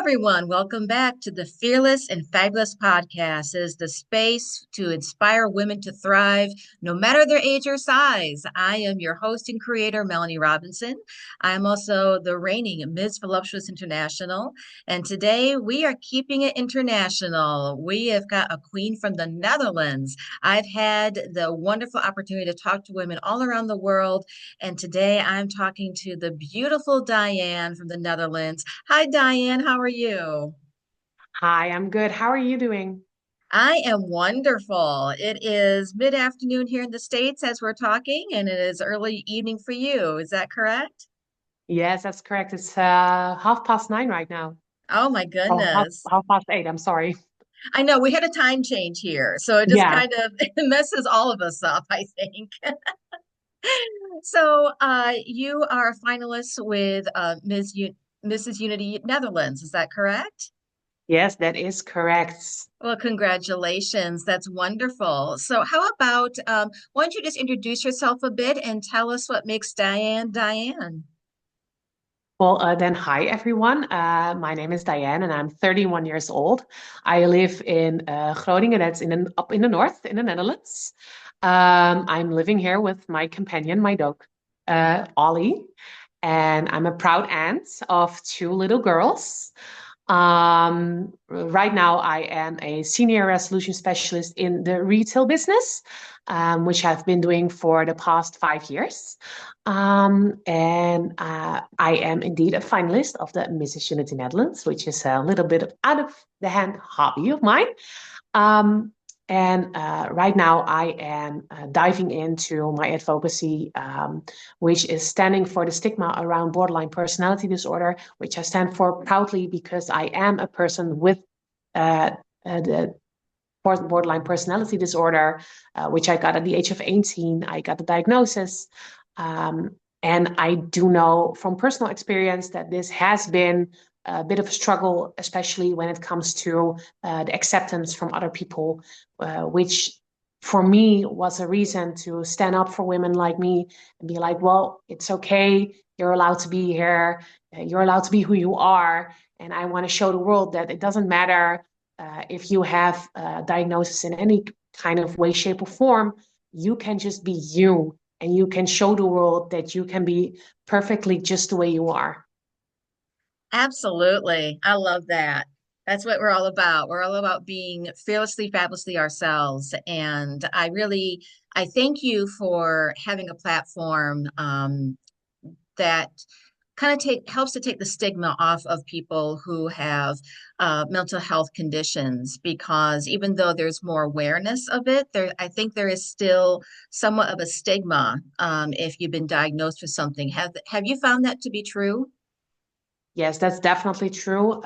everyone. Welcome back to the Fearless and Fabulous podcast. It is the space to inspire women to thrive no matter their age or size. I am your host and creator, Melanie Robinson. I'm also the reigning Ms. Voluptuous International. And today we are keeping it international. We have got a queen from the Netherlands. I've had the wonderful opportunity to talk to women all around the world. And today I'm talking to the beautiful Dianne from the Netherlands. Hi, Dianne. How are you? Hi, I'm good. How are you doing? I am wonderful. It is mid-afternoon here in the States as we're talking, and it is early evening for you. Is that correct? Yes, that's correct. It's 9:30 right now. Oh my Oh, goodness. half past eight. I'm sorry. I know we had a time change here, so it just Yeah. kind of messes all of us up, I think. So, you are a finalist with Mrs. Unity Netherlands. Is that correct? Yes, that is correct. Well, congratulations. That's wonderful. So, how about why don't you just introduce yourself a bit and tell us what makes Diane Diane? Well, then, hi everyone. My name is Diane, and I'm 31 years old. I live in Groningen. That's up in the north, in the Netherlands. I'm living here with my companion, my dog, Ollie, and I'm a proud aunt of two little girls. Right now, I am a senior resolution specialist in the retail business, which I've been doing for the past 5 years. And I am indeed a finalist of the Mrs. Unity Netherlands, which is a little bit of out of the hand hobby of mine. Um, and right now, I am diving into my advocacy, which is standing for the stigma around borderline personality disorder, which I stand for proudly because I am a person with uh, the borderline personality disorder, which I got at the age of 18. I got the diagnosis. Um, and I do know from personal experience that this has been a bit of a struggle, especially when it comes to the acceptance from other people, which for me was a reason to stand up for women like me and be like, well, it's okay. You're allowed to be here. You're allowed to be who you are. And I want to show the world that it doesn't matter if you have a diagnosis in any kind of way, shape, or form, you can just be you and you can show the world that you can be perfectly just the way you are. Absolutely. I love that. That's what we're all about. We're all about being fearlessly, fabulously ourselves. And I thank you for having a platform that kind of helps to take the stigma off of people who have mental health conditions because even though there's more awareness of it, I think there is still somewhat of a stigma if you've been diagnosed with something. Have you found that to be true? Yes, that's definitely true.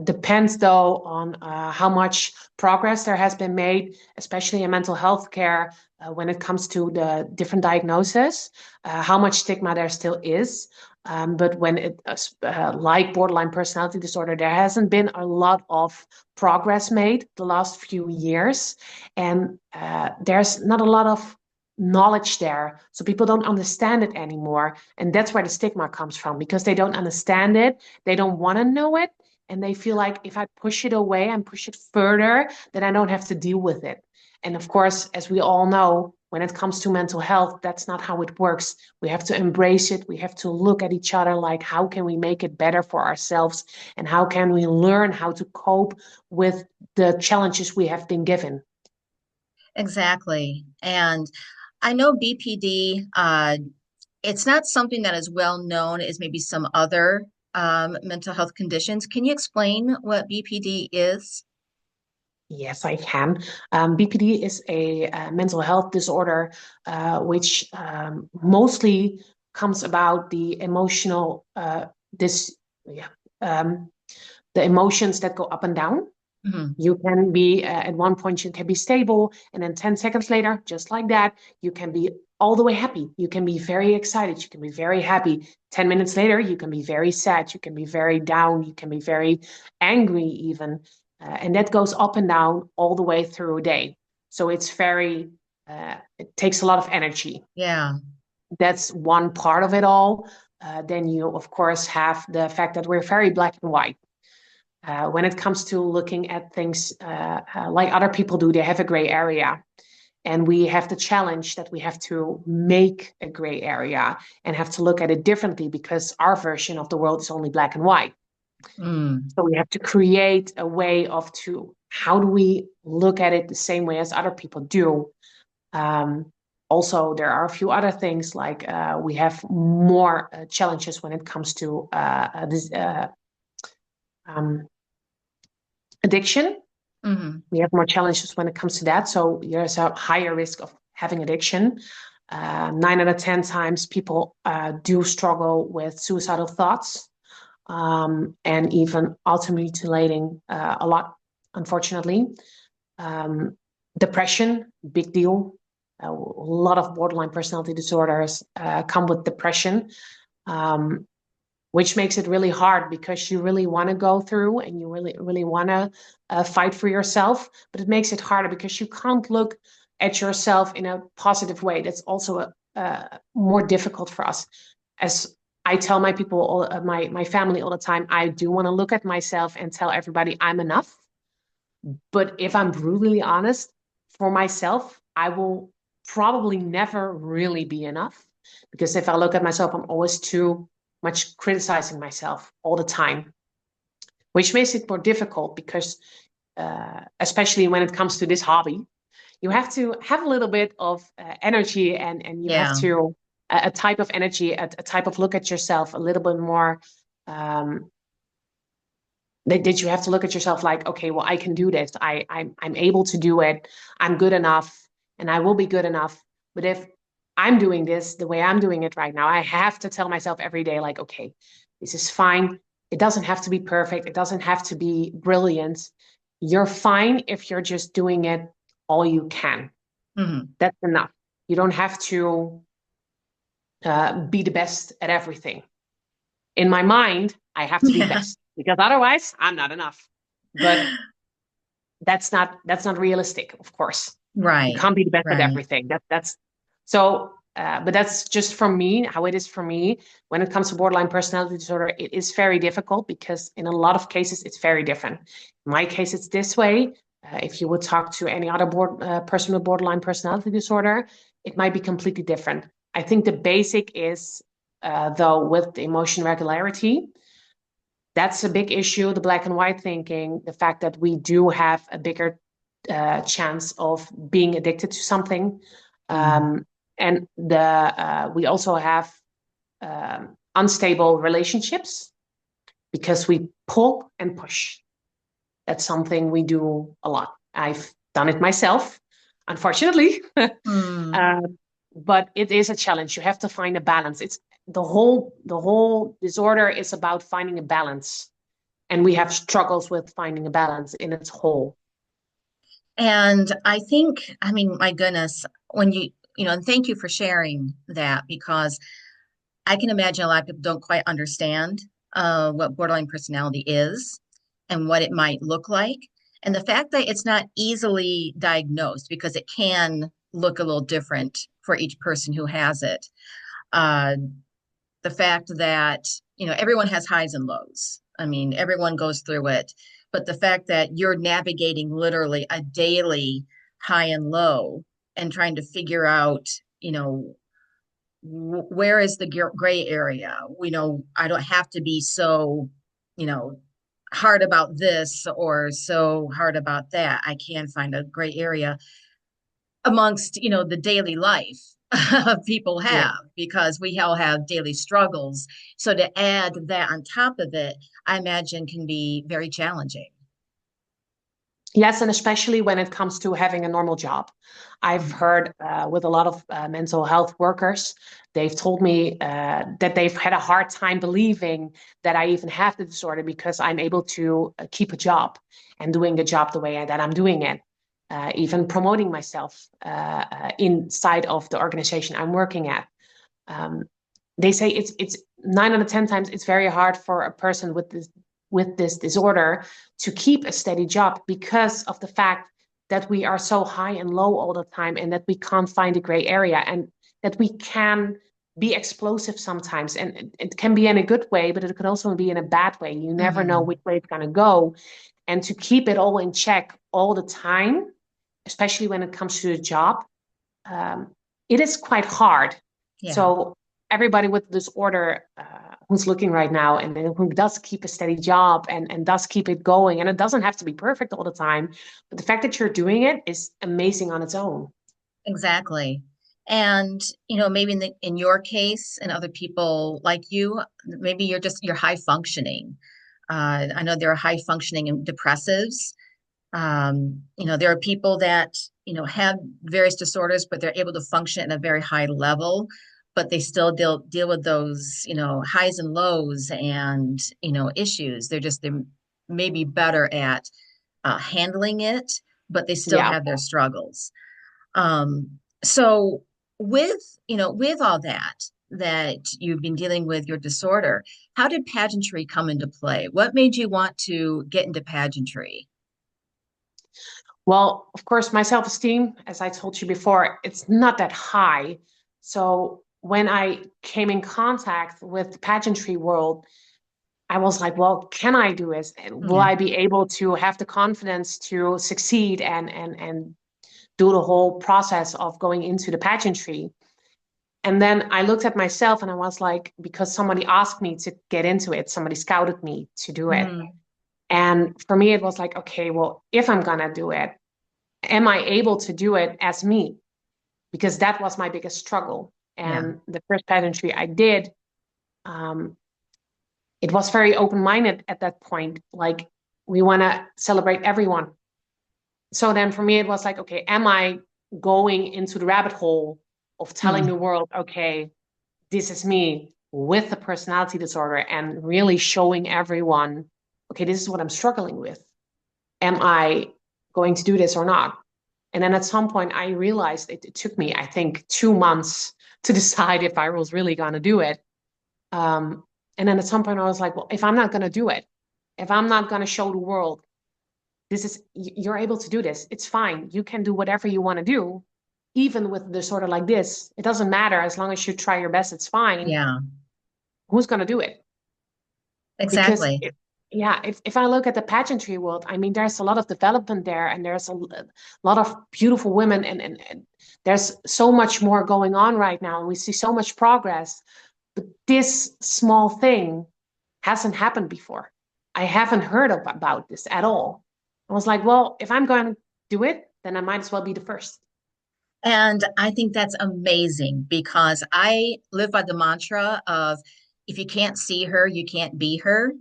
Depends though on how much progress there has been made, especially in mental health care, when it comes to the different diagnoses, how much stigma there still is. But when like borderline personality disorder, there hasn't been a lot of progress made the last few years, and there's not a lot of knowledge there, so people don't understand it anymore. And that's where the stigma comes from because they don't understand it. They don't want to know it. And they feel like if I push it away and push it further, then I don't have to deal with it. And of course, as we all know, when it comes to mental health, that's not how it works. We have to embrace it. We have to look at each other like, how can we make it better for ourselves? And how can we learn how to cope with the challenges we have been given? Exactly. And I know BPD, it's not something that is well known as maybe some other mental health conditions. Can you explain what BPD is? Yes, I can. BPD is a mental health disorder which mostly comes about the emotional this yeah um, the emotions that go up and down. Mhm. You can be at one point you can be stable, and then 10 seconds later, just like that, you can be all the way happy. You can be very excited. You can be very happy. 10 minutes later, you can be very sad. You can be very down. You can be very angry, even. And that goes up and down all the way through a day. So it takes a lot of energy. Yeah. That's one part of it all. Then you, of course, have the fact that we're very black and white. when it comes to looking at things like other people do, they have a gray area. And we have the challenge that we have to make a gray area and have to look at it differently because our version of the world is only black and white. Mm, So we have to create a way of how do we look at it the same way as other people do? Um, Also, there are a few other things like we have more challenges when it comes to this um, addiction. hmm. We have more challenges when it comes to that. So there's a higher risk of having addiction. 9 out of 10 times people do struggle with suicidal thoughts and even auto-mutilating a lot, unfortunately. Um, Depression, big deal. A lot of borderline personality disorders come with depression. Um, which makes it really hard because you really want to go through and you really, really want to fight for yourself. But it makes it harder because you can't look at yourself in a positive way. That's also more difficult for us. As I tell my people, my family all the time, I do want to look at myself and tell everybody I'm enough. But if I'm brutally honest for myself, I will probably never really be enough. Because if I look at myself, I'm always too much criticizing myself all the time, which makes it more difficult because, especially when it comes to this hobby, you have to have a little bit of energy and you have Yeah. to, a type of energy, a type of look at yourself a little bit more. Um, that you have to look at yourself like, okay, well, I can do this. I'm able to do it. I'm good enough, and I will be good enough. But if I'm doing this the way I'm doing it right now, I have to tell myself every day, like, okay, this is fine. It doesn't have to be perfect. It doesn't have to be brilliant. You're fine if you're just doing it all you can. Hmm. That's enough. You don't have to be the best at everything. In my mind, I have to be the Yeah. best because otherwise I'm not enough. But that's not realistic, of course. You Right. can't be the best at Right. everything. That's so. But that's just for me, how it is for me. When it comes to borderline personality disorder, it is very difficult because in a lot of cases, it's very different. In my case, it's this way. If you would talk to any other person with borderline personality disorder, it might be completely different. I think the basic is, though, with the emotion regularity, that's a big issue, the black and white thinking, the fact that we do have a bigger chance of being addicted to something. Mm. And we also have unstable relationships because we pull and push. That's something we do a lot. I've done it myself, unfortunately. Mm. uh, but it is a challenge. You have to find a balance. It's the whole disorder is about finding a balance, and we have struggles with finding a balance in its whole. And I think, I mean, my goodness, when and thank you for sharing that because I can imagine a lot of people don't quite understand what borderline personality is and what it might look like. And the fact that it's not easily diagnosed because it can look a little different for each person who has it. Uh, the fact that, everyone has highs and lows. I mean, everyone goes through it. But the fact that you're navigating literally a daily high and low and trying to figure out, you know, where is the gray area? I don't have to be so, you know, hard about this or so hard about that. I can find a gray area amongst, the daily life people Yeah. have because we all have daily struggles. So to add that on top of it, I imagine can be very challenging. Yes, and especially when it comes to having a normal job. I've Mm, heard with a lot of mental health workers, they've told me that they've had a hard time believing that I even have the disorder because I'm able to keep a job and doing the job the way that I'm doing it, even promoting myself inside of the organization I'm working at. Um, they say it's 9 out of 10 times it's very hard for a person with this disorder to keep a steady job because of the fact that we are so high and low all the time and that we can't find a gray area and that we can be explosive sometimes. And it can be in a good way, but it could also be in a bad way. You never know Hmm. which way it's going to go. And to keep it all in check all the time, especially when it comes to a job, um, it is quite hard. Yeah, So everybody with disorder who's looking right now and who does keep a steady job and does keep it going, and it doesn't have to be perfect all the time, but the fact that you're doing it is amazing on its own. exactly. And maybe in your case and other people like you, maybe you're high functioning. I know there are high functioning and depressives. There are people that have various disorders, but they're able to function at a very high level, but they still deal with those highs and lows and issues. They're maybe better at handling it, but they still Yeah. have their struggles. So with all that you've been dealing with your disorder, how did pageantry come into play? What made you want to get into pageantry? Well, of course, my self-esteem, as I told you before, it's not that high. So when I came in contact with the pageantry world, I was like, well, can I do it? And will Yeah. I be able to have the confidence to succeed and do the whole process of going into the pageantry? And then I looked at myself and I was like, because somebody asked me to get into it, somebody scouted me to do it. Mm, And for me, it was like, okay, well, if I'm gonna do it, am I able to do it as me? Because that was my biggest struggle. yeah. And the first pageantry I did, um, it was very open-minded at that point. Like we want to celebrate everyone. So then for me, it was like, okay, am I going into the rabbit hole of telling the Mm, world, okay, this is me with the personality disorder and really showing everyone, okay, this is what I'm struggling with. Am I going to do this or not? And then at some point, I realized it took me, I think, 2 months to decide if I was really going to do it. Um, and then at some point, I was like, well, if I'm not going to do it, if I'm not going to show the world, you're able to do this, it's fine. You can do whatever you want to do, even with a disorder like this. It doesn't matter as long as you try your best, it's fine. yeah, Who's going to do it? Because exactly. yeah, if I look at the pageantry world, I mean, there's a lot of development there, and there's a lot of beautiful women, and there's so much more going on right now, and we see so much progress. But this small thing hasn't happened before. I haven't heard about this at all. I was like, well, if I'm going to do it, then I might as well be the first. And I think that's amazing because I live by the mantra of if you can't see her, you can't be her.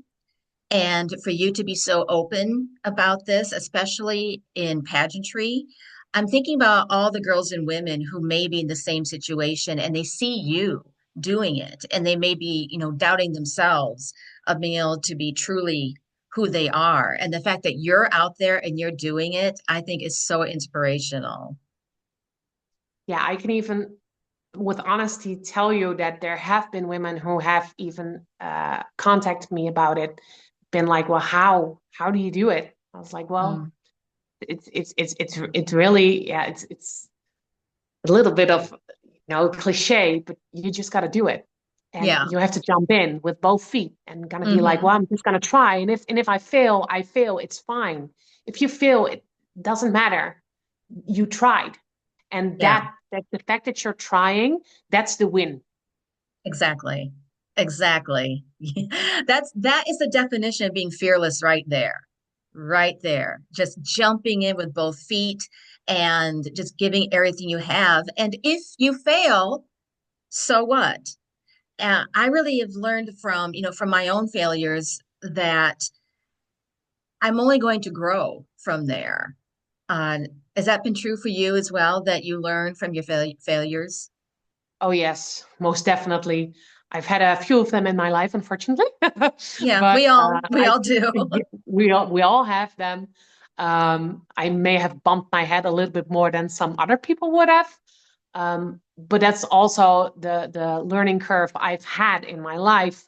And for you to be so open about this, especially in pageantry, I'm thinking about all the girls and women who may be in the same situation and they see you doing it and they may be, doubting themselves of being able to be truly who they are. And the fact that you're out there and you're doing it, I think is so inspirational. Yeah, I can even, with honesty, tell you that there have been women who have even contacted me about it, been like, well, how do you do it? I was like, well, Mm, it's really, yeah, it's a little bit of, cliche, but you just got to do it. And yeah. you have to jump in with both feet and gonna be like, well, Hmm. I'm just gonna try. And if I fail, I fail. It's fine. If you fail, it doesn't matter. You tried. And Yeah, that the fact that you're trying, that's the win. exactly. Exactly. That is the definition of being fearless right there. Right there. Just jumping in with both feet and just giving everything you have. And if you fail, so what? I really have learned from my own failures that I'm only going to grow from there. Uh, has that been true for you as well, that you learn from your failures? Oh yes, most definitely. I've had a few of them in my life, unfortunately, Yeah, but we all do. we all have them. I may have bumped my head a little bit more than some other people would have, but that's also the learning curve I've had in my life.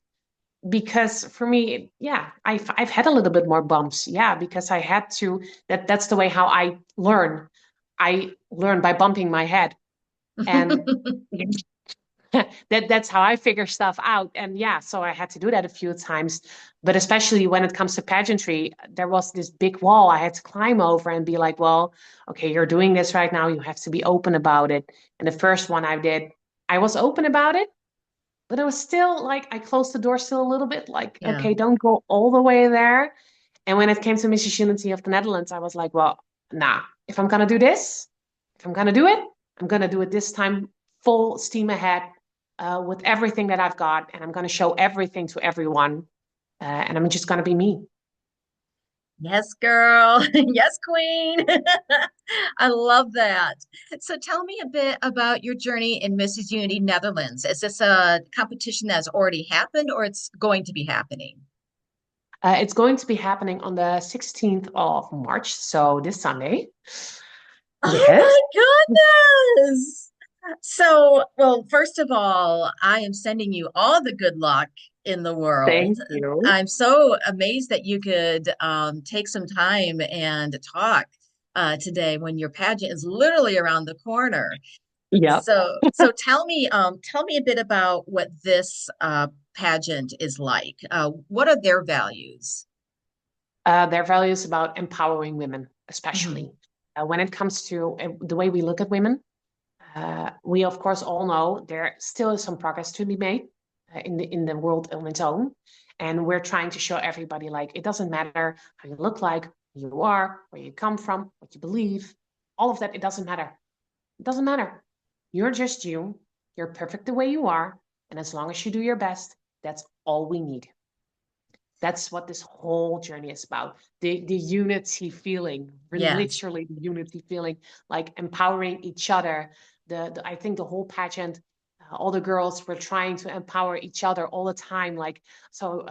Because for me, yeah, I've had a little bit more bumps, yeah, because I had to. That's the way how I learn. I learn by bumping my head, and That's how I figure stuff out. And yeah, so I had to do that a few times. But especially when it comes to pageantry, there was this big wall I had to climb over and be like, well, okay, you're doing this right now. You have to be open about it. And the first one I did, I was open about it, but it was still like I closed the door still a little bit, like, Yeah. okay, don't go all the way there. And when it came to Mrs. Unity of the Netherlands, I was like, well, nah, if I'm gonna do this, if I'm gonna do it, I'm gonna do it this time full steam ahead, with everything that I've got, and I'm gonna show everything to everyone, and I'm just gonna be me. Yes, girl. Yes, queen. I love that. So tell me a bit about your journey in Mrs. Unity Netherlands. Is this a competition that's already happened or it's going to be happening? It's going to be happening on the 16th of March, so this Sunday. Oh Yes. my goodness. So, well, first of all, I am sending you all the good luck in the world. Thank you. I'm so amazed that you could take some time and talk today when your pageant is literally around the corner. Yep. So tell me a bit about what this pageant is like. What are their values? Their values about empowering women, especially Mhm. when it comes to the way we look at women. We of course all know there still is some progress to be made in the world on its own, and we're trying to show everybody like it doesn't matter how you look like, who you are, where you come from, what you believe, all of that. It doesn't matter. It doesn't matter. You're just you. You're perfect the way you are, and as long as you do your best, that's all we need. That's what this whole journey is about. The unity feeling, Yes. literally the unity feeling, like empowering each other. I think the whole pageant, all the girls were trying to empower each other all the time. Like so,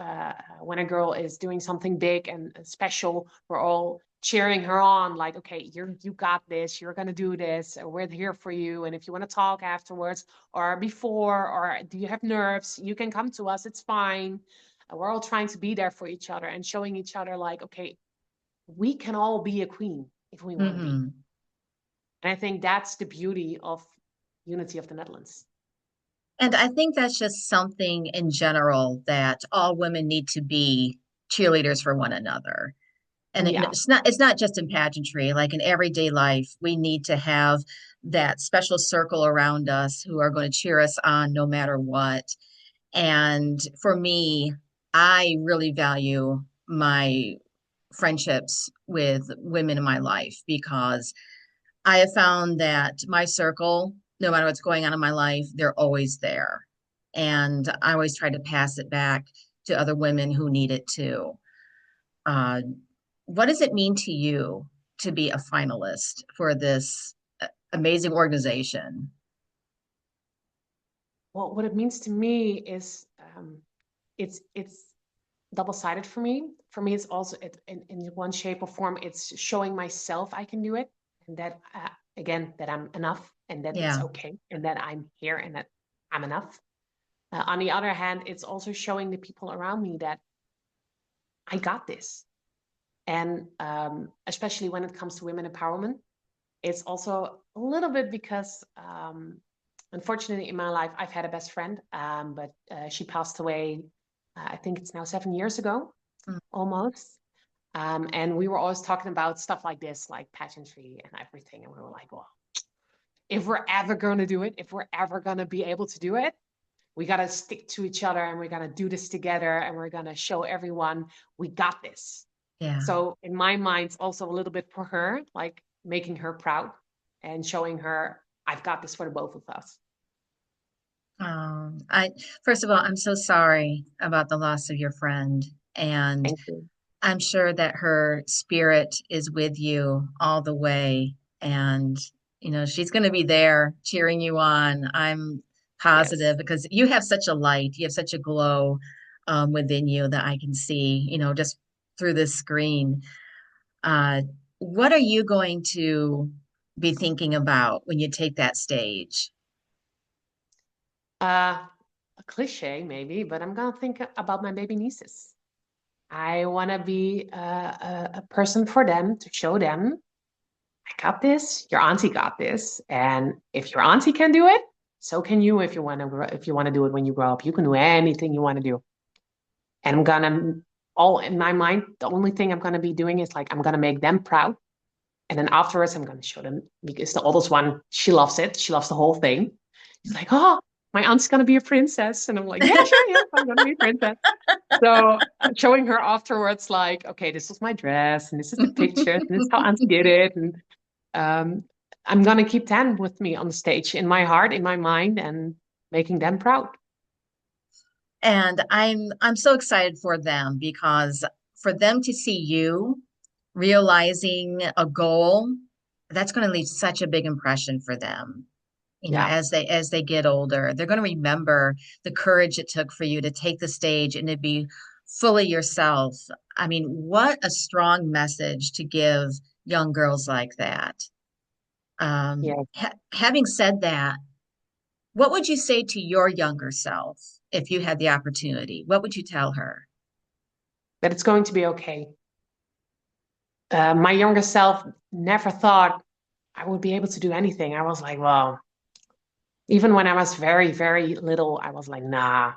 when a girl is doing something big and special, we're all cheering her on. Like, okay, you got this. You're gonna do this. We're here for you. And if you want to talk afterwards or before, or do you have nerves, you can come to us. It's fine. We're all trying to be there for each other and showing each other like, okay, we can all be a queen if we want to be. Hmm. And I think that's the beauty of Unity of the Netherlands. And I think that's just something in general that all women need to be cheerleaders for one another. And Yeah. it's not just in pageantry, like in everyday life, we need to have that special circle around us who are going to cheer us on no matter what. And for me, I really value my friendships with women in my life because I have found that my circle, no matter what's going on in my life, they're always there. And I always try to pass it back to other women who need it too. Uh, what does it mean to you to be a finalist for this amazing organization? Well, what it means to me is it's double-sided for me. For me, it's also in one shape or form, it's showing myself I can do it, and that again that I'm enough, and that it's Yeah. okay, and that I'm here, and that I'm enough. On the other hand, it's also showing the people around me that I got this. And especially when it comes to women empowerment, it's also a little bit because, unfortunately, in my life, I've had a best friend, but she passed away, I think it's now 7 years ago, Mm. almost. And we were always talking about stuff like this, like pageantry and everything. And we were like, well, if we're ever going to do it, if we're ever going to be able to do it, we got to stick to each other and we're going to do this together and we're going to show everyone we got this. Yeah. So in my mind, it's also a little bit for her, like making her proud and showing her I've got this for the both of us. I first of all, I'm so sorry about the loss of your friend, and Thank you. I'm sure that her spirit is with you all the way, and she's going to be there cheering you on. I'm Yes. positive because you have such a light, you have such a glow within you that I can see, just through this screen. Uh, what are you going to be thinking about when you take that stage? A cliche maybe, but I'm gonna think about my baby nieces. I want to be a person for them to show them I got this. Your auntie got this, and if your auntie can do it, So can you if you want to do it when you grow up. You can do anything you want to do. And I'm gonna all in my mind, the only thing I'm gonna be doing is like I'm gonna make them proud. And then afterwards I'm gonna show them because the oldest one, she loves it. She loves the whole thing. She's like, oh, my aunt's gonna be a princess. And I'm like, yeah, sure, yeah, I'm gonna be a princess. So I'm showing her afterwards, like, okay, this is my dress, and this is the pictures, and this is how Auntie did it. And um, I'm gonna keep them with me on the stage in my heart, in my mind, and making them proud. And I'm so excited for them because for them to see you realizing a goal, that's going to leave such a big impression for them. You know, Yeah, as they get older, they're going to remember the courage it took for you to take the stage and to be fully yourself. I mean, what a strong message to give young girls like that. yeah. Having said that, what would you say to your younger self if you had the opportunity? What would you tell her? That it's going to be okay. My younger self never thought I would be able to do anything. I was like, well, even when I was very, very little, I was like, nah,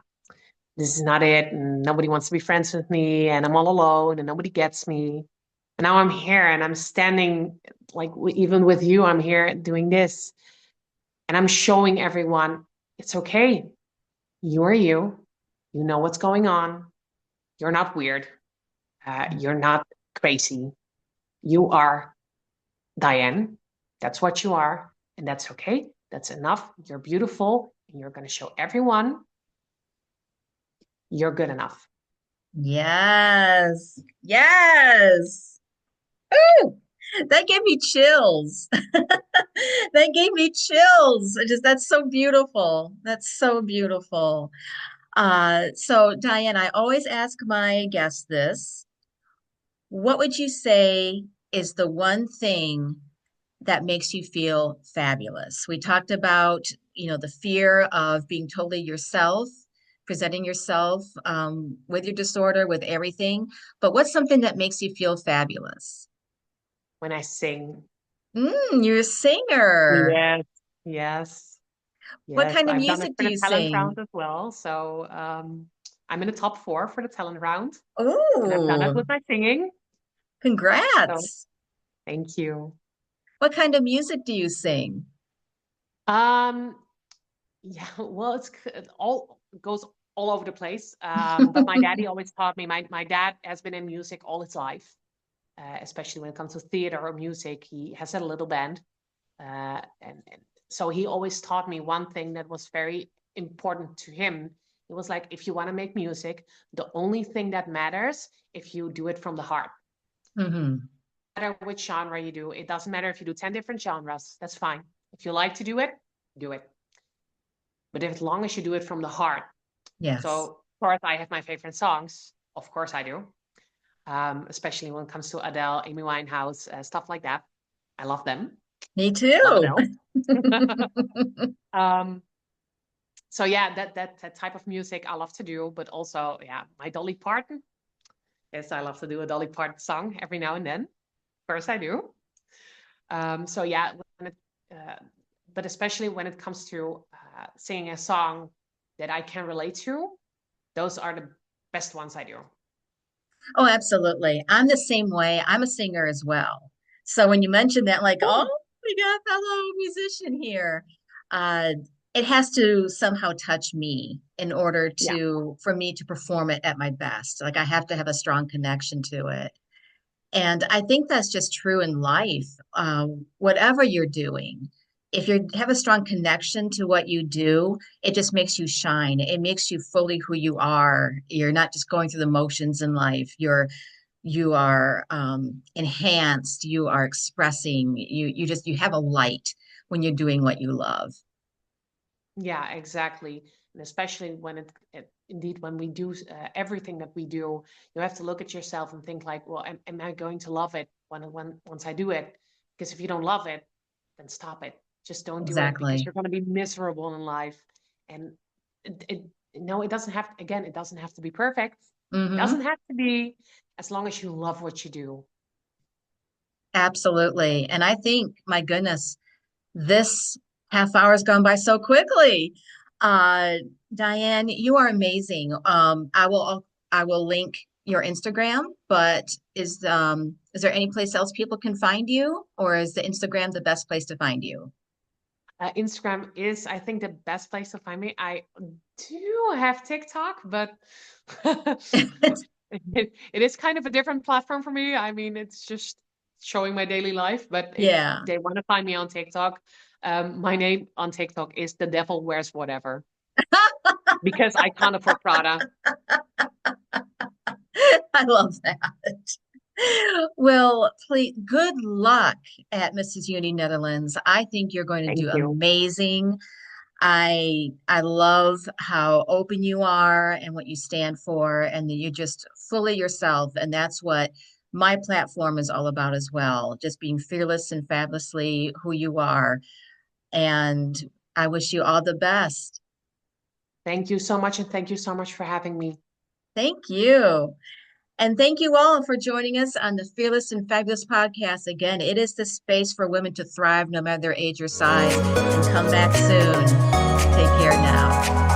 this is not it. And nobody wants to be friends with me. And I'm all alone and nobody gets me. And now I'm here and I'm standing, like, even with you, I'm here doing this. And I'm showing everyone it's okay. You're you. You know what's going on. You're not weird. You're not crazy. You are Dianne. That's what you are. And that's okay. That's enough. You're beautiful. And you're going to show everyone you're good enough. Yes. Yes. Ooh, that gave me chills. That gave me chills. That's so beautiful. That's so beautiful. So Diane, I always ask my guests this. What would you say is the one thing that makes you feel fabulous? We talked about, the fear of being totally yourself, presenting yourself with your disorder, with everything. But what's something that makes you feel fabulous? When I sing, You're a singer. yes, yes, What yes. kind of I've done it music do for the you talent round sing? as well. So I'm in the top four for the talent round, and I've done it Oh, with my singing. So congrats. thank you. What kind of music do you sing? Um, yeah, well, it all goes all over the place. But my daddy always taught me. My dad has been in music all his life, especially when it comes to theater or music. He has had a little band, and so he always taught me one thing that was very important to him. It was like, if you want to make music, the only thing that matters if you do it from the heart. Hmm. No matter which genre you do, it doesn't matter if you do 10 different genres, that's fine. If you like to do it, do it. But as long as you do it from the heart. So, Yes, of course, I have my favorite songs. Of course, I do. Especially when it comes to Adele, Amy Winehouse, stuff like that. I love them. me Love too. Adele. um, so yeah, that type of music I love to do, but also yeah, my Dolly Parton. Yes, I love to do a Dolly Parton song every now and then. Of course, I do. So yeah, uh, but especially when it comes to singing a song that I can relate to, those are the best ones I do. Oh, absolutely. I'm the same way. I'm a singer as well. So when you mentioned that, like, oh, Cool. we got a fellow musician here, uh, it has to somehow touch me in order Yeah, for me to perform it at my best. Like I have to have a strong connection to it. And I think that's just true in life. Whatever you're doing, if you have a strong connection to what you do, it just makes you shine. It makes you fully who you are. You're not just going through the motions in life. You are enhanced. You are expressing. You have a light when you're doing what you love. yeah, exactly. And especially when it indeed when we do everything that we do, you have to look at yourself and think like, well, am I going to love it when once I do it? Because if you don't love it, then stop it. Just don't do it because Exactly. you're going to be miserable in life. And no, it doesn't have. Again, it doesn't have to be perfect. It Hmm. doesn't have to be as long as you love what you do. Absolutely. And I think, my goodness, this Half hour's gone by so quickly. Uh, Dianne, you are amazing. I will link your Instagram, but is there any place else people can find you, or is the Instagram the best place to find you? Instagram is, I think, the best place to find me. I do have TikTok, but it is kind of a different platform for me. I mean, it's just showing my daily life. But if Yeah. they want to find me on TikTok, my name on TikTok is The Devil Wears Whatever because I can't afford Prada. I love that. Well, please, good luck at Mrs. Uni Netherlands. I think you're going to Thank do you. amazing. I love how open you are and what you stand for, and that you're just fully yourself. And that's what my platform is all about as well. Just being fearless and fabulously who you are. And I wish you all the best. Thank you so much, and thank you so much for having me. Thank you. And thank you all for joining us on the Fearless and Fabulous podcast. Again, it is the space for women to thrive no matter their age or size. And come back soon. Take care now.